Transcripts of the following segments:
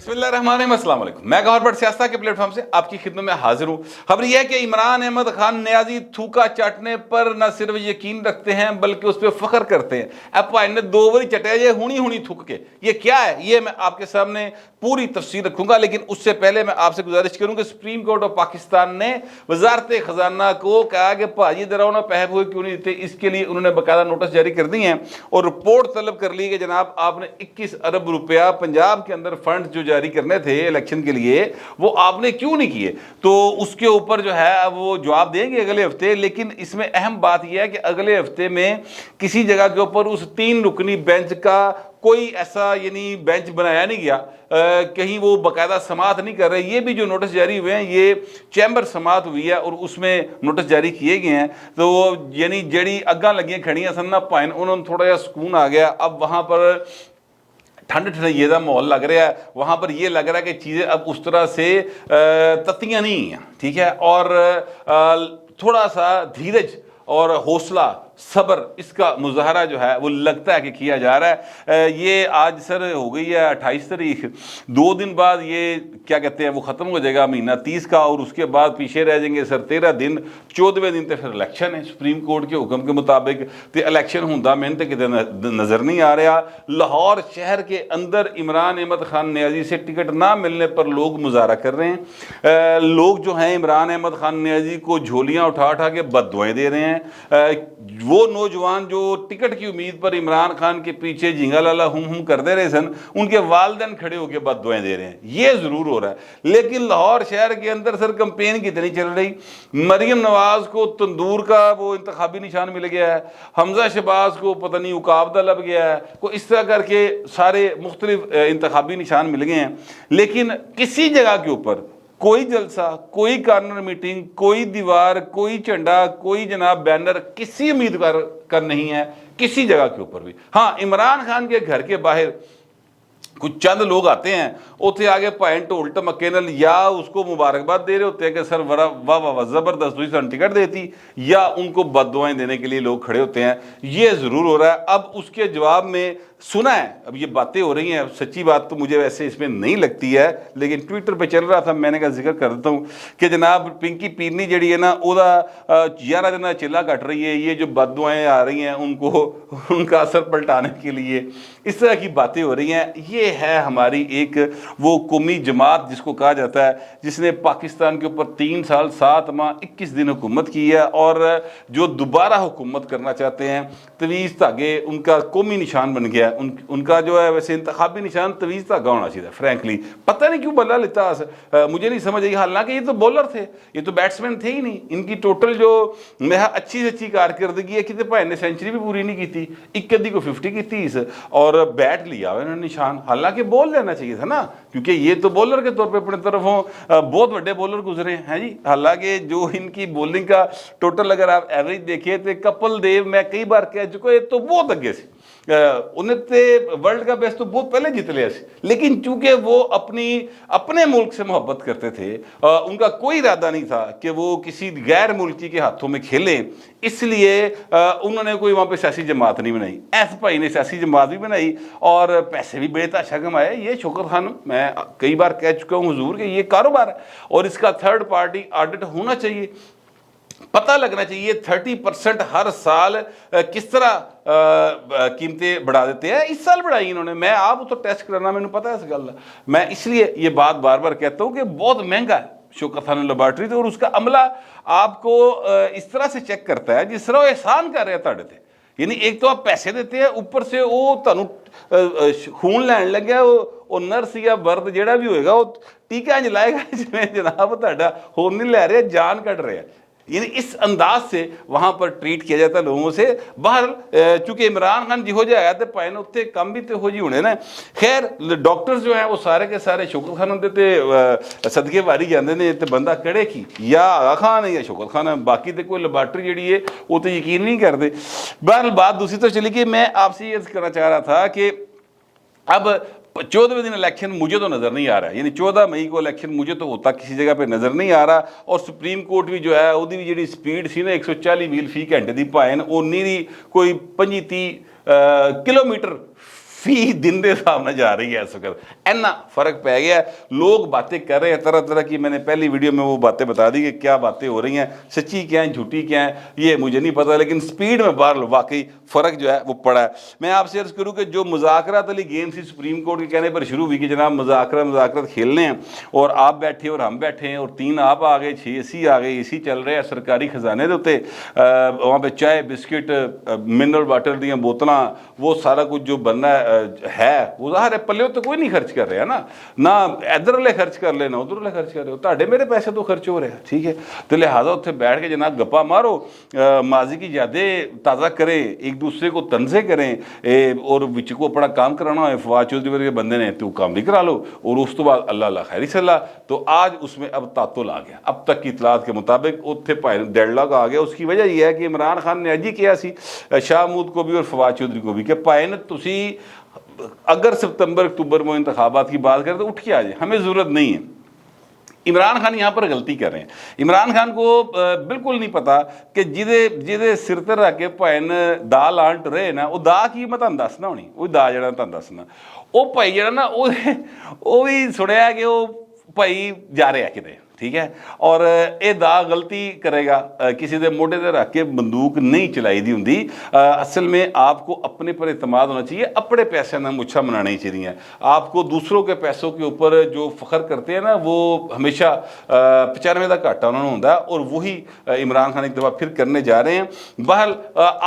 बिस्मिल्लाहिर्रहमानिर्रहीम, अस्सलाम वालेकुम। मैं गौहर भट्ट सियासत के प्लेटफॉर्म से आपकी खिदमत में हाजिर हूँ। खबर यह है कि इमरान अहमद खान नियाजी थूका चाटने पर न सिर्फ यकीन रखते हैं बल्कि उस पर फख्र करते हैं। अब भाई ने दो बारी चटे ये हुनी थूक के, ये क्या है ये मैं आपके सामने पूरी तफसीर रखूंगा, लेकिन उससे पहले मैं आपसे गुजारिश करूँ कि सुप्रीम कोर्ट ऑफ पाकिस्तान ने वजारत खजाना को कहा कि भाजी दराना पैसे हुए क्यों नहीं देते, इसके लिए उन्होंने बाकायदा नोटिस जारी कर दी हैं और रिपोर्ट तलब कर ली कि जनाब आपने 21 अरब रुपया पंजाब के अंदर फंड जो जारी करने थे इलेक्शन के लिए वो आपने क्यों नहीं किए। तो उसके ऊपर जो है वो जवाब देंगे अगले हफ्ते। लेकिन इसमें अहम बात यह है कि अगले हफ्ते में किसी जगह के ऊपर उस 3 रुकनी बेंच का कोई ऐसा यानी बेंच बनाया नहीं गया, कहीं वो बाकायदा समाअत नहीं कर रहे। ये भी जो नोटिस जारी हुए हैं ये चैम्बर समाअत हुई है और उसमें नोटिस जारी किए गए हैं। तो यानी जड़ी अग्गा लगियां खड़ियां सन ना पाइन उन्होंने थोड़ा सा सुकून आ गया। अब वहाँ पर ठंड ये माहौल लग रहा है, वहाँ पर ये लग रहा है कि चीज़ें अब उस तरह से तत्तियाँ नहीं हैं, ठीक है। और थोड़ा सा धीरज और हौसला सब्र इसका मुजाहरा जो है वो लगता है कि किया जा रहा है। ये आज सर हो गई है 28 तारीख, 2 दिन बाद ये क्या कहते हैं वो ख़त्म हो जाएगा महीना 30 का, और उसके बाद पीछे रह जाएंगे सर 13 दिन। 14वें दिन तो फिर इलेक्शन है सुप्रीम कोर्ट के हुक्म के मुताबिक। तो इलेक्शन होंदा मैंने तो कितने नज़र नहीं आ रहा। लाहौर शहर के अंदर इमरान अहमद खान नियाजी से टिकट ना मिलने पर लोग मुजाहरा कर रहे हैं। लोग जो हैं इमरान अहमद खान नियाजी को झोलियाँ उठा उठा के बददुआएं दे रहे हैं। वो नौजवान जो टिकट की उम्मीद पर इमरान खान के पीछे झिंगा लाला हम कर दे रहे सन, उनके वालिदैन खड़े होकर बददुआएं दे रहे हैं। ये जरूर हो रहा है। लेकिन लाहौर शहर के अंदर सर कैंपेन कितनी चल रही। मरियम नवाज को तंदूर का वो इंतखाबी निशान मिल गया है, हमजा शहबाज को पता नहीं उकाबदा लब गया है, को इस तरह करके सारे मुख्तलिफ इंतखाबी निशान मिल गए हैं। लेकिन किसी जगह के ऊपर कोई जलसा, कोई कार्नर मीटिंग, कोई दीवार, कोई झंडा, कोई जनाब बैनर किसी उम्मीदवार का नहीं है किसी जगह के ऊपर भी। हाँ, इमरान खान के घर के बाहर कुछ चंद लोग आते हैं, उसे आगे भाई ढोल टमके नल या उसको मुबारकबाद दे रहे होते हैं कि सर वाह वाह वाह जबरदस्त हुई सन टिकट देती, या उनको बददुआएं देने के लिए लोग खड़े होते हैं। ये जरूर हो रहा है। अब उसके जवाब में सुना है, अब ये बातें हो रही हैं, सच्ची बात तो मुझे वैसे इसमें नहीं लगती है, लेकिन ट्विटर पे चल रहा था, मैंने कहा जिक्र कर देता हूँ कि जनाब पिंकी पीरनी जड़ी है ना ओदा 11 दिन चिल्ला कट रही है। ये जो बददुआएं आ रही हैं उनको उनका असर पलटाने के लिए इस तरह की बातें हो रही हैं। ये है हमारी एक वो कौमी जमात जिसको कहा जाता है, जिसने पाकिस्तान के ऊपर 3 साल 7 माह 21 दिन हुकूमत की है, और जो दोबारा हुकूमत करना चाहते हैं तवीज़ धागे उनका कौमी निशान बन गया। उनका जो है वैसे इंतखाबी निशान तवीज़ धागा होना चाहिए। फ्रैंकली पता नहीं क्यों बदला लेता, मुझे नहीं समझ आई। हालांकि ये तो बॉलर थे, ये तो बैट्समैन थे ही नहीं। इनकी टोटल जो अच्छी से अच्छी कारकर्दगी है कि भाई ने सेंचुरी भी पूरी नहीं की थी, 21 को 50 की 30 और बैट लिया हुआ इन्होंने निशान। हालांकि बॉल लेना चाहिए था ना, क्योंकि ये तो बॉलर के तौर पे अपने तरफों बहुत बड़े बॉलर गुजरे हैं जी। हालांकि जो इनकी बॉलिंग का टोटल अगर आप एवरेज देखिए तो कपिल देव मैं कई बार कह चुका है तो बहुत अगे से उन्हें वर्ल्ड का बेस्ट तो बहुत पहले जीत लिया, लेकिन चूंकि वो अपने मुल्क से मोहब्बत करते थे, उनका कोई इरादा नहीं था कि वो किसी गैर मुल्की के हाथों में खेलें, इसलिए उन्होंने कोई वहाँ पे सियासी जमात नहीं बनाई। ऐस भाई ने सियासी जमात भी बनाई और पैसे भी बेतहाशा कमाए। ये शौकत खान मैं कई बार कह चुका हूँ हुजूर कि ये कारोबार है और इसका थर्ड पार्टी ऑडिट होना चाहिए, पता लगना चाहिए 30% हर साल किस तरह कीमतें बढ़ा देते हैं। इस साल बढ़ाई इन्होंने, मैं आप तो टेस्ट करना मैंने पता है इस गल, मैं इसलिए ये बात बार बार कहता हूँ कि बहुत महंगा है शौकत खान लेबॉर्टरी, और उसका अमला आपको इस तरह से चेक करता है जिस तरह वो एहसान कर रहे हैं ताड़े थे। यानी एक तो आप पैसे देते हैं, ऊपर से वो तुहानू खून लैन लग्या वो नर्स या बर्द जेड़ा भी होएगा वो टीका इंज लाएगा जिवें जनाब तुहाडा होर नहीं लै रहे, जान कट रहे हैं। यानी इस अंदाज से वहाँ पर ट्रीट किया जाता है लोगों से। बाहर चूंकि इमरान खान जिहो जिहा है तो भाई ने उत्ते कम भी तो हो जी होने ना। खैर डॉक्टर्स जो हैं वो सारे के सारे शौकत खान होंदे ते सदके वारी जाते हैं तो बंदा कड़े की या आगा खान है या शौकत खान है, बाकी तो कोई लेबॉर्टरी जी है वो तो यकीन नहीं करते। बहरहाल बात दूसरी तो चली कि मैं आपसे ये करना चाह रहा था कि अब 14वें दिन इलेक्शन मुझे तो नज़र नहीं आ रहा है, यानी 14 मई को इलेक्शन मुझे तो होता किसी जगह पे नज़र नहीं आ रहा। और सुप्रीम कोर्ट भी जो है उसकी भी जी स्पीड सी ना 140 मील फी घंटे की भाएन वो नीरी कोई 25-30 किलोमीटर फी दिन के हिसाब में जा रही है इस वक्त। इतना फर्क पै गया है, लोग बातें कर रहे हैं तरह तरह की। मैंने पहली वीडियो में वो बातें बता दी कि क्या बातें हो रही हैं, सच्ची क्या है झूठी क्या है ये मुझे नहीं पता, लेकिन स्पीड में बाहर वाकई फ़र्क जो है वो पड़ा है। मैं आपसे अर्ज़ करूँ कि जो मुज़ाकरात वाली गेम थी सुप्रीम कोर्ट के कहने पर शुरू हुई कि जनाब मुज़ाकरात खेलने हैं, और आप बैठे और हम बैठे हैं, और 3 आप आ गए, 6 एसी आ गए, एसी चल रहे हैं सरकारी खजाने के उत्ते, वहाँ पे चाय बिस्किट मिनरल वाटर दी बोतल वो सारा कुछ जो बनना है वो ज़ाहिर है पल्ले तो कोई नहीं खर्च कर रहा है ना इधर वाले खर्च कर लेना उधर वाले खर्च कर रहे हो, ताड़े मेरे पैसे तो खर्च हो रहे हैं। ठीक है, तो लिहाजा उत्थे बैठ के जनाब गप्पा मारो, माजी की यादें ताज़ा करें, एक दूसरे को तंजे करें, और विच को अपना काम कराना है फवाद चौधरी वर्गे बंदे ने तो काम भी करा लो, और उस तो बाद अल्लाह अल्लाह खैरी सल्ला। तो आज उसमें अब तातुल आ गया, अब तक की इतलात के मुताबिक उत्थे भाई डेढ़ आ गया। उसकी वजह यह है कि इमरान खान ने अजी किया सी शाह महमूद को भी और फवाद चौधरी को भी कि भाई ने तुसी अगर सितंबर अक्तूबर में इंतखाबात की बात करें तो उठ के आ जाए, हमें ज़रूरत नहीं है। इमरान खान यहाँ पर गलती कर रहे हैं। इमरान खान को बिल्कुल नहीं पता कि जिदे सिर ते रख के भैन दा लान टरे ना वो दा की मैं तुहानूं दसना होनी, वो दा जड़ा तुहानूं दसना वो भाई जड़ा ना वो भी सुनिया कि वो भाई जा रहे किते, ठीक है, और ये दा गलती करेगा, किसी के मोढे ते रख के बंदूक नहीं चलाई दी होंदी। असल में आपको अपने पर इतमाद होना चाहिए, अपने पैसे ना मुच्छा मनानी चाहिए। आपको दूसरों के पैसों के ऊपर जो फख्र करते हैं ना वो हमेशा 95 का घाटा उन्होंने होता है, और वही इमरान खान एक दफ़ा फिर करने जा रहे हैं। बहरहाल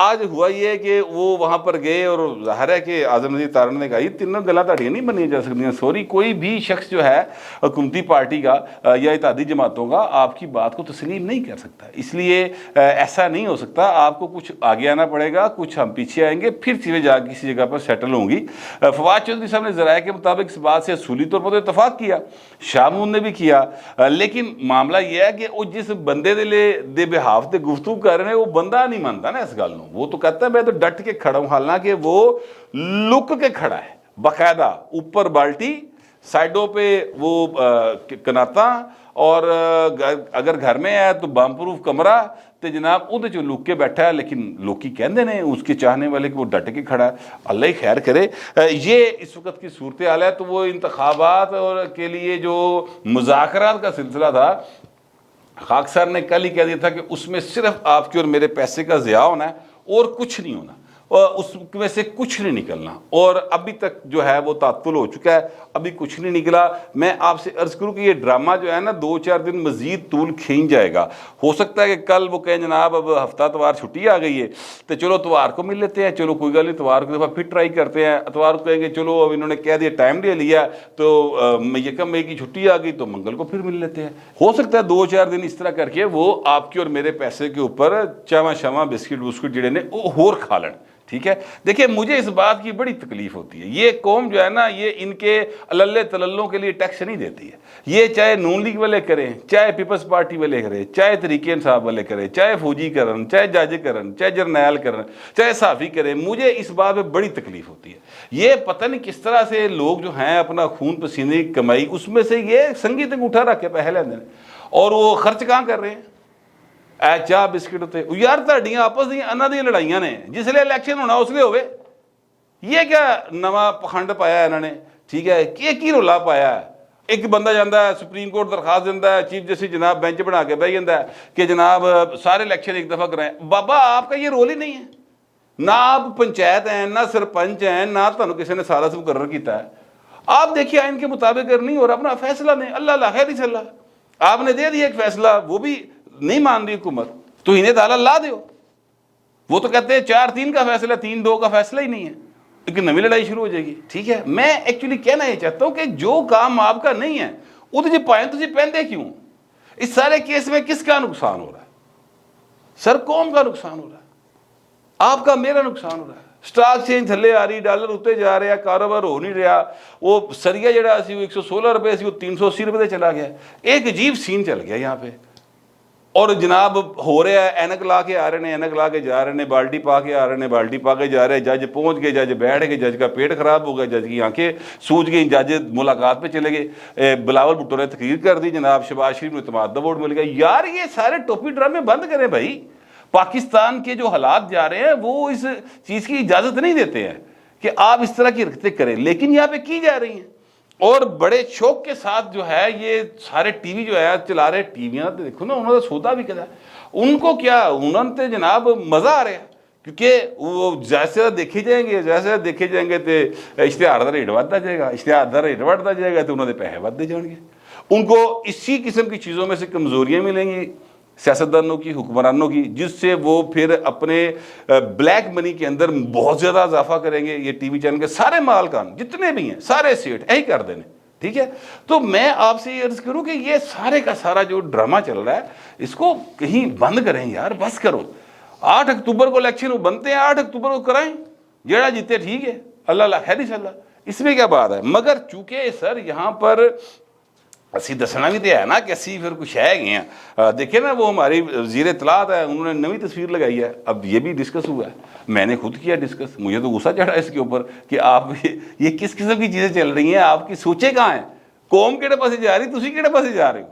आज हुआ ये कि वो वहाँ पर गए और ज़ाहिर है कि आज़म नज़ीर तारण ने कहा ये तीनों गल्लां ताड़ियां नहीं बनियां जा सकती। सॉरी, कोई भी शख्स जो है हुकूमती पार्टी का या इत्तेहादी जमातों का आपकी बात को तस्लीम नहीं कर सकता, इसलिए ऐसा नहीं हो सकता। आपको कुछ आगे आना पड़ेगा, कुछ हम पीछे आएंगे, फिर चीज़ें जाकर किसी जगह पर सेटल होंगी। फवाद चौधरी साहब ने ज़राए के मुताबिक इस बात से असूली तौर पर तो इतफाक़ किया, शाह महमूद ने भी किया, लेकिन मामला यह है कि वो जिस बंदे दे बिहाफ से गुफ्तगू कर रहे हैं वो बंदा नहीं मानता ना इस गल नूं। वो तो कहता है मैं तो डट के खड़ा हूँ, हालांकि वो लुक के खड़ा है, बाकायदा ऊपर बाल्टी, साइडों पे वो कनाता, और अगर घर में है तो बम प्रूफ कमरा, तो जनाब उहदे चो लुक के बैठा है। लेकिन लोग कहते हैं उसके चाहने वाले कि वो डट के खड़ा है, अल्लाह ही खैर करे। ये इस वक्त की सूरत हाल है। तो वो इंतखाबात और के लिए जो मुज़ाकरात का सिलसिला था, खाक सर ने कल ही कह दिया था कि उसमें सिर्फ आपके और मेरे पैसे का ज़िया होना है और कुछ नहीं होना, और उसमें से कुछ नहीं निकलना। और अभी तक जो है वो तातुल हो चुका है, अभी कुछ नहीं निकला। मैं आपसे अर्ज़ करूँ कि ये ड्रामा जो है ना 2-4 दिन मज़ीद तूल खींच जाएगा। हो सकता है कि कल वो कहें जनाब अब हफ्ता तवार छुट्टी आ गई है तो चलो तवार को मिल लेते हैं, चलो कोई गल नहीं, तवार को दफ़ा फिर ट्राई करते हैं। तवार को कहेंगे चलो अब इन्होंने कह दिया टाइम ले लिया तो यकम मई की छुट्टी आ गई तो मंगल को फिर मिल लेते हैं। हो सकता है 2-4 दिन इस तरह करके वो आपके और मेरे पैसे के ऊपर चावा शावा बिस्किट बुस्किट जड़े ने वो होर खा लें। ठीक है, देखिए मुझे इस बात की बड़ी तकलीफ होती है। ये कौम जो है ना ये इनके अल्ले तलल्लों के लिए टैक्स नहीं देती है। ये चाहे नून लीग वाले करें, चाहे पीपल्स पार्टी वाले करें, चाहे तरीके इंसाफ वाले करें, चाहे फौजी करन, चाहे जज करन, चाहे जरनैल करन, चाहे साफ़ी करें, मुझे इस बात में बड़ी तकलीफ होती है। ये पता नहीं किस तरह से लोग जो हैं अपना खून पसीने की कमाई उसमें से ये संगीत उठा रख के पैसे लेंदे ने, और वो खर्च कहाँ कर रहे हैं चाह बिस्किट उत्ते। यार तुहाडियां आपस दी इन्हां दी लड़ाइयां ने, जिसले इलैक्शन होना उसले होवे। ये क्या नवा पखंड पाया इन्होंने, ठीक है, की रौला पाया है। एक बंदा जाता है सुप्रीम कोर्ट दरखास्त देता है, चीफ जस्टिस जनाब बेंच बना के बह जाता है कि जनाब सारे इलैक्शन एक दफ़ा कराएं। बाबा आपका ये रोल ही नहीं है, ना आप पंचायत हैं, ना सरपंच हैं, ना तुहानूं किसी ने सारा मुकर्रर किया है। आप देखिए आइन के मुताबिक अगर नहीं हो रहा अपना फैसला दें, अल्लाह अल्लाह खैर ही सल्ला। आपने दे दिया एक फैसला, वो भी नहीं मान रही हुकूमत, तो इन्हें ताला ला दो। वो तो कहते हैं 4-3 का फैसला, 3-2 का फैसला ही नहीं है, लेकिन नवी लड़ाई शुरू हो जाएगी। ठीक है, मैं एक्चुअली कहना ये चाहता हूं कि जो काम आपका नहीं है वो तो पाए तुझे पहनते क्यों? इस सारे केस में किसका नुकसान हो रहा है? सर कौम का नुकसान हो रहा है, आपका मेरा नुकसान हो रहा है। स्टॉक चेंज थले आ रही, डॉलर उत्ते जा रहा, कारोबार हो नहीं रहा। वो सरिया जड़ा 116 रुपए से 380 रुपए चला गया। एक अजीब सीन चल गया यहाँ पे। और जनाब हो रहा है, एनक ला के आ रहे हैं, एनक ला के जा रहे हैं, बाल्टी पा के आ रहे हैं, बाल्टी पा के जा रहे हैं। जज पहुंच गए, जज बैठ गए, जज का पेट खराब हो गया, जज की आंखें सूज गई, जज मुलाकात पे चले गए। बिलावल भुट्टो ने तकरीर कर दी, जनाब शहबाज शरीफ को इत्मीनान का वोट मिल गया। यार ये सारे टोपी ड्रामे बंद करें भाई। पाकिस्तान के जो हालात जा रहे हैं वो इस चीज़ की इजाज़त नहीं देते हैं। کہ آپ اس طرح کی حرکتیں کریں، لیکن یہاں پہ کی جا رہی ہیں اور بڑے شوق کے ساتھ جو ہے یہ سارے ٹی وی جو ہے چلا رہے، ٹی ویاں دیکھو نا، انہوں نے سودا بھی کرا، ان کو کیا، انہوں نے جناب مزہ آ رہا ہے، کیونکہ وہ جیسے دیکھے جائیں گے تو اشتہار دا ریٹ بڑھتا جائے گا، اشتہار دا ریٹ بڑھتا جائے گا تو انہوں نے پیسے بڑھتے جائیں گے، ان کو اسی قسم کی چیزوں میں سے کمزوریاں ملیں گی سیاستدانوں کی، حکمرانوں کی، جس سے وہ پھر اپنے بلیک منی کے اندر بہت زیادہ اضافہ کریں گے۔ یہ ٹی وی چینل کے سارے مالکان جتنے بھی ہیں سارے سیٹ یہی کر دینے، ٹھیک ہے۔ تو میں آپ سے یہ عرض کروں کہ یہ سارے کا سارا جو ڈرامہ چل رہا ہے اس کو کہیں بند کریں یار، بس کرو۔ 8 اکتوبر کو الیکشن بنتے ہیں، 8 اکتوبر کو کرائیں، جیڑا جیتے ٹھیک ہے، اللہ خیر انشاءاللہ، اس میں کیا بات ہے۔ مگر چونکہ سر یہاں پر اسی دسنا بھی تو ہے نا کہ اسی پھر کچھ ہے گئے ہیں، دیکھیں نا وہ ہماری وزیر اطلاعات ہے، انہوں نے نئی تصویر لگائی ہے، اب یہ بھی ڈسکس ہوا ہے، میں نے خود کیا ڈسکس، مجھے تو غصہ چڑھا اس کے اوپر کہ آپ یہ کس قسم کی چیزیں چل رہی ہیں، آپ کی سوچیں کہاں ہیں، قوم کہڑے پاسے جا رہی، تسی کہڑے پاسے جا رہے ہو۔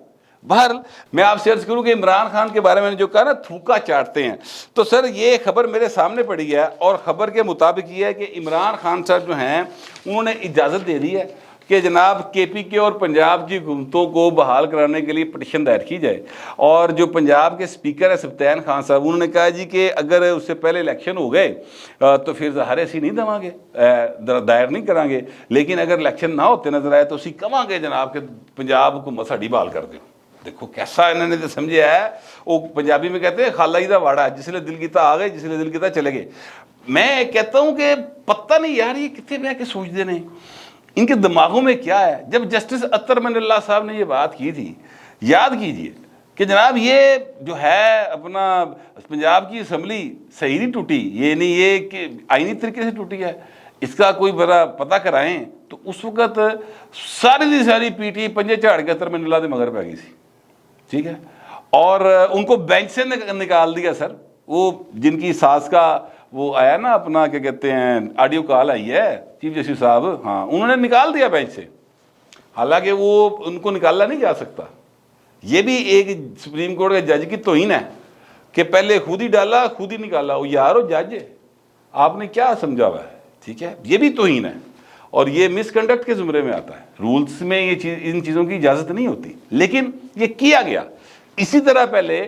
بہرحال میں آپ سے عرض کروں کہ عمران خان کے بارے میں نے جو کہا نا تھوکا چاٹتے ہیں، تو سر یہ خبر میرے سامنے پڑی ہے اور خبر کے مطابق یہ ہے کہ عمران خان صاحب جو ہیں انہوں نے اجازت دے دی ہے کہ جناب کے پی کے اور پنجاب کی حکومتوں کو بحال کرانے کے لیے پٹیشن دائر کی جائے، اور جو پنجاب کے سپیکر ہے سبطین خان صاحب، انہوں نے کہا جی کہ اگر اس سے پہلے الیکشن ہو گئے تو پھر ظاہر اسی نہیں دیں گے، دائر نہیں کریں گے، لیکن اگر الیکشن نہ ہوتے نظر آئے تو اسی کہیں گے جناب کہ پنجاب حکومت ساڑی بحال کر دیں۔ دیکھو کیسا انہوں نے تو سمجھا ہے، وہ پنجابی میں کہتے ہیں خالہ ہی دا واڑا، جس نے دل کیتا آ گئے، جس نے دل کیتا چلے گئے۔ میں کہتا ہوں کہ پتہ نہیں یار یہ کتنے بہ کے سوچتے ہیں، ان کے دماغوں میں کیا ہے۔ جب جسٹس اطہر من اللہ صاحب نے یہ بات کی تھی، یاد کیجئے کہ جناب یہ جو ہے اپنا پنجاب کی اسمبلی صحیح نہیں ٹوٹی، یہ نہیں یہ کہ آئینی طریقے سے ٹوٹی ہے، اس کا کوئی بڑا پتہ کرائیں، تو اس وقت ساری دی ساری پی ٹی پنجے جھاڑ کے اطہر من اللہ دے مگر پہ گئی سی، ٹھیک ہے، اور ان کو بینچ سے نکال دیا سر، وہ جن کی ساز کا وہ آیا نا اپنا کیا کہتے ہیں آڈیو کال آئی ہے چیف جسٹس صاحب، ہاں انہوں نے نکال دیا بینچ سے، حالانکہ وہ ان کو نکالا نہیں جا سکتا۔ یہ بھی ایک سپریم کورٹ کے جج کی توہین ہے کہ پہلے خود ہی ڈالا خود ہی نکالا، وہ یارو جج ہے، آپ نے کیا سمجھا ہوا ہے، ٹھیک ہے، یہ بھی توہین ہے اور یہ مس کنڈکٹ کے زمرے میں آتا ہے، رولز میں یہ چیز ان چیزوں کی اجازت نہیں ہوتی، لیکن یہ کیا گیا۔ اسی طرح پہلے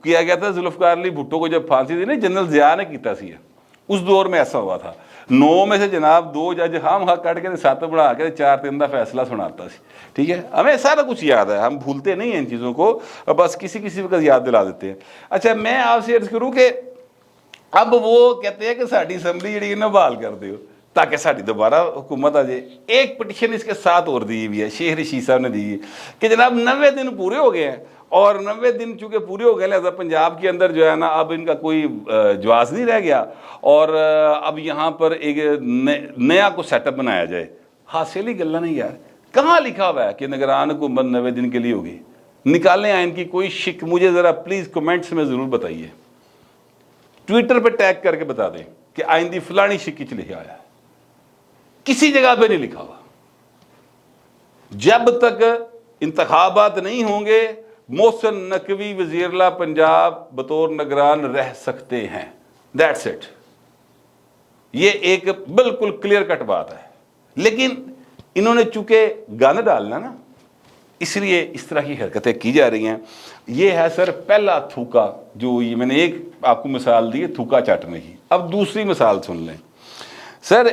کیا گیا تھا ذوالفقار علی بھٹو کو جب پھانسی دی نا، جنرل ضیاء نے کیتا سی، اس دور میں ایسا ہوا تھا، 9 میں سے جناب 2 جج ہم کٹ کے 7 بڑھا کے 4-3 دا فیصلہ سناتا سی، ٹھیک ہے، ہمیں سارا کچھ یاد ہے، ہم بھولتے نہیں ہیں ان چیزوں کو، بس کسی وقت یاد دلا دیتے ہیں۔ اچھا میں آپ سے عرض کروں کہ اب وہ کہتے ہیں کہ ساڑی اسمبلی جڑی ہے بحال کر دیو تاکہ ساڑی دوبارہ حکومت آ جائے۔ ایک پٹیشن اس کے ساتھ اور دی ہوئی ہے، شیخ رشید صاحب نے دی ہے کہ جناب 90 دن پورے ہو گئے ہیں، اور 90 دن چونکہ پورے ہو گئے لہذا پنجاب کے اندر جو ہے نا اب ان کا کوئی جواز نہیں رہ گیا، اور اب یہاں پر ایک نیا کو سیٹ اپ بنایا جائے۔ حاصل ہی گلا نہیں یار، کہاں لکھا ہوا ہے کہ نگران حکومت 90 دن کے لیے ہوگی؟ نکالیں آئین کی کوئی شک، مجھے ذرا پلیز کمنٹس میں ضرور بتائیے، ٹویٹر پہ ٹیگ کر کے بتا دیں کہ آئین دی فلانی شک چ لکھا آیا ہے، کسی جگہ پہ نہیں لکھا ہوا۔ جب تک انتخابات نہیں ہوں گے محسن نقوی وزیراعلیٰ پنجاب بطور نگران رہ سکتے ہیں، دیٹس اٹ۔ یہ ایک بالکل کلیئر کٹ بات ہے، لیکن انہوں نے چونکہ گانے ڈالنا نا، اس لیے اس طرح کی حرکتیں کی جا رہی ہیں۔ یہ ہے سر پہلا تھوکا، جو یہ میں نے ایک آپ کو مثال دی ہے تھوکا چاٹنے کی۔ اب دوسری مثال سن لیں سر،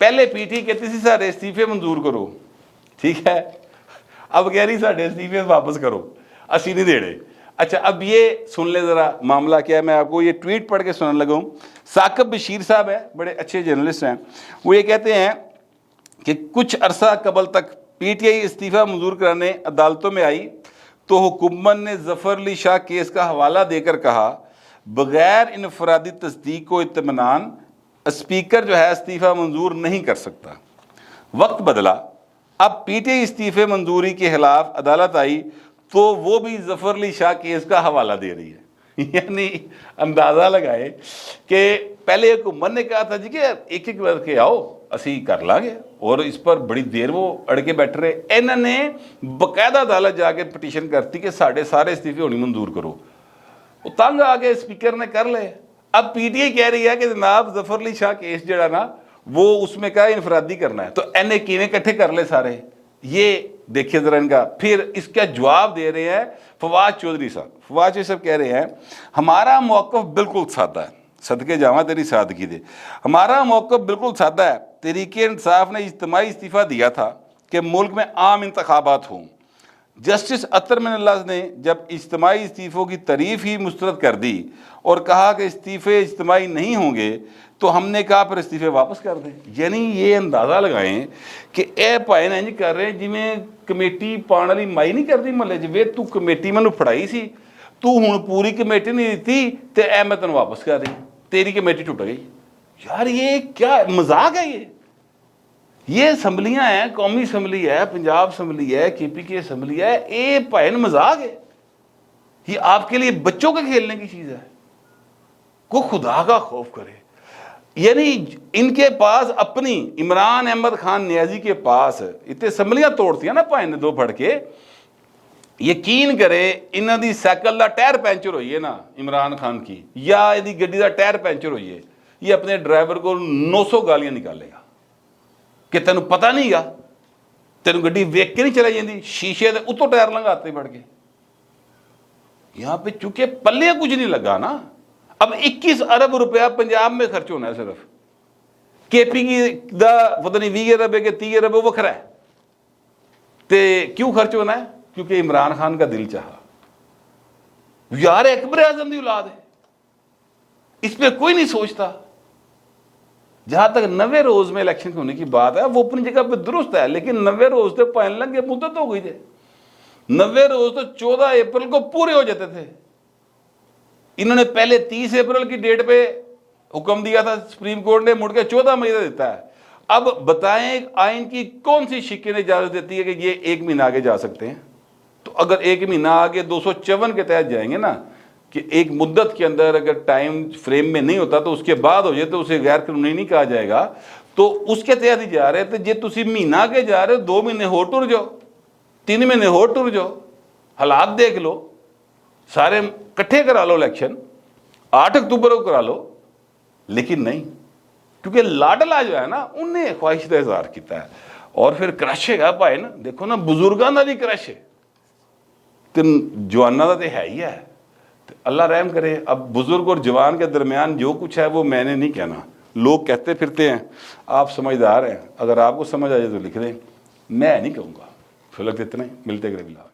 پہلے پی ٹی کہتی تھی سارے استعفے منظور کرو، ٹھیک ہے، اب کہہ رہی سارے استعفے واپس کرو، اسی نہیں دے رہے۔ اچھا اب یہ سن لیں ذرا معاملہ کیا ہے، میں آپ کو یہ ٹویٹ پڑھ کے سننے لگا ہوں۔ ثاقب بشیر صاحب ہیں، بڑے اچھے جرنلسٹ ہیں، وہ یہ کہتے ہیں کہ کچھ عرصہ قبل تک پی ٹی آئی استعفیٰ منظور کرانے عدالتوں میں آئی تو حکومت نے ظفر علی شاہ کیس کا حوالہ دے کر کہا بغیر انفرادی تصدیق و اطمینان اسپیکر جو ہے استعفیٰ منظور نہیں کر سکتا۔ وقت بدلا، اب پی ٹی آئی استعفے منظوری کے خلاف عدالت آئی تو وہ بھی ظفر علی شاہ کیس کا حوالہ دے رہی ہے۔ یعنی اندازہ لگائے کہ پہلے حکومت نے کہا تھا جی کہ ایک بار کے آؤ اسی کر لا گے، اور اس پر بڑی دیر وہ اڑ کے بیٹھ رہے، انہوں نے باقاعدہ عدالت جا کے پٹیشن کرتی کہ سارے استعفے ہونی منظور کرو، وہ تنگ آ کے اسپیکر نے کر لے۔ اب پی ٹی آئی کہہ رہی ہے کہ جناب ظفر علی شاہ کیس جڑا نا وہ اس میں کہا انفرادی کرنا ہے، تو این اے کیویں کٹھے کر لے سارے. یہ دیکھیے ذرا ان کا. پھر اس کا جواب دے رہے ہیں فواد چودھری صاحب. فواد چودھری صاحب کہہ رہے ہیں ہمارا موقف بالکل سادہ ہے، صدقے جاواں تیری سادگی دے، ہمارا موقف بالکل سادہ ہے. تحریک انصاف نے اجتماعی استعفیٰ دیا تھا کہ ملک میں عام انتخابات ہوں. جسٹس اطہر من اللہ نے جب اجتماعی استعفوں کی تعریف ہی مسترد کر دی اور کہا کہ استعفے اجتماعی نہیں ہوں گے تو ہم نے کہا پھر استعفے واپس کر دیں. یعنی یہ اندازہ لگائیں کہ اے پائے انج کر رہے ہیں جویں کمیٹی پان والی مائی نہیں کرتی محلے چ، وے تو کمیٹی مینوں پھڑائی سی، تو ہن پوری کمیٹی نہیں دیتی تے اے میں تینوں واپس کر دیں، تیری کمیٹی ٹوٹ گئی. یار یہ کیا مذاق ہے؟ یہ اسمبلیاں ہیں، قومی اسمبلی ہے، پنجاب اسمبلی ہے، کے پی کے اسمبلی ہے، اے بھائی مذاق ہے؟ یہ آپ کے لیے بچوں کے کھیلنے کی چیز ہے؟ کو خدا کا خوف کرے. یعنی ان کے پاس اپنی عمران احمد خان نیازی کے پاس اتنے اسمبلیاں توڑتی ہیں نا پائے نے دو پھڑ کے. یقین کرے انہاں دی سائیکل دا ٹائر پینچر ہوئی ہے نا عمران خان کی، یا یہ گڈی دا ٹائر پینچر ہوئی ہے، یہ اپنے ڈرائیور کو 900 گالیاں نکالے گا کہ تینوں پتہ نہیں گا، تینوں گڈی ویک کے نہیں چلائی جاندی، شیشے دے اتوں ٹائر لنگاتے بڑھ کے. یہاں پہ چونکہ پلے کچھ نہیں لگا نا. اب 21 ارب روپیہ پنجاب میں خرچ ہونا ہے صرف. کے پی کی دا پتہ نہیں 20 ارب ہے کہ 30 ارب وہ وکھرا ہے. تے کیوں خرچ ہونا ہے؟ کیونکہ عمران خان کا دل چاہا. یار اکبر اعظم دی اولاد ہے، اس پہ کوئی نہیں سوچتا. جہاں تک 90 روز میں الیکشن ہونے کی بات ہے وہ اپنی جگہ پہ درست ہے، لیکن 90 روز تو پائن لگے مدت ہو گئی تھے. 90 روز تو 14 اپریل کو پورے ہو جاتے تھے. انہوں نے پہلے 30 اپریل کی ڈیٹ پہ حکم دیا تھا، سپریم کورٹ نے مڑ کے 14 مئی کا دیتا ہے. اب بتائیں آئین کی کون سی شکیں اجازت دیتی ہے کہ یہ 1 مہینہ آگے جا سکتے ہیں؟ تو اگر 1 مہینہ آگے 254 کے تحت جائیں گے نا کہ ایک مدت کے اندر اگر ٹائم فریم میں نہیں ہوتا تو اس کے بعد ہو جائے تو اسے غیر قانونی نہیں کہا جائے گا. تو اس کے تحت ہی جا رہے تھے. جی تسی مہینہ کے جا رہے ہو، 2 مہینے ہو ٹر جاؤ، 3 مہینے ہو ٹر جاؤ، حالات دیکھ لو، سارے کٹھے کرا لو الیکشن، 8 اکتوبر کو کرا لو. لیکن نہیں، کیونکہ لاڈلا جو ہے نا انہیں خواہش کا اظہار کیتا ہے. اور پھر کرش ہے بھائی نا، دیکھو نا بزرگاں دا بھی کرش ہے تے جواناں دا تے ہے ہی ہے. اللہ رحم کرے. اب بزرگ اور جوان کے درمیان جو کچھ ہے وہ میں نے نہیں کہنا، لوگ کہتے پھرتے ہیں. آپ سمجھدار ہیں، اگر آپ کو سمجھ آ جائے تو لکھ دیں، میں نہیں کہوں گا. فی الوقت اتنا ہی، ملتے گرے بلا.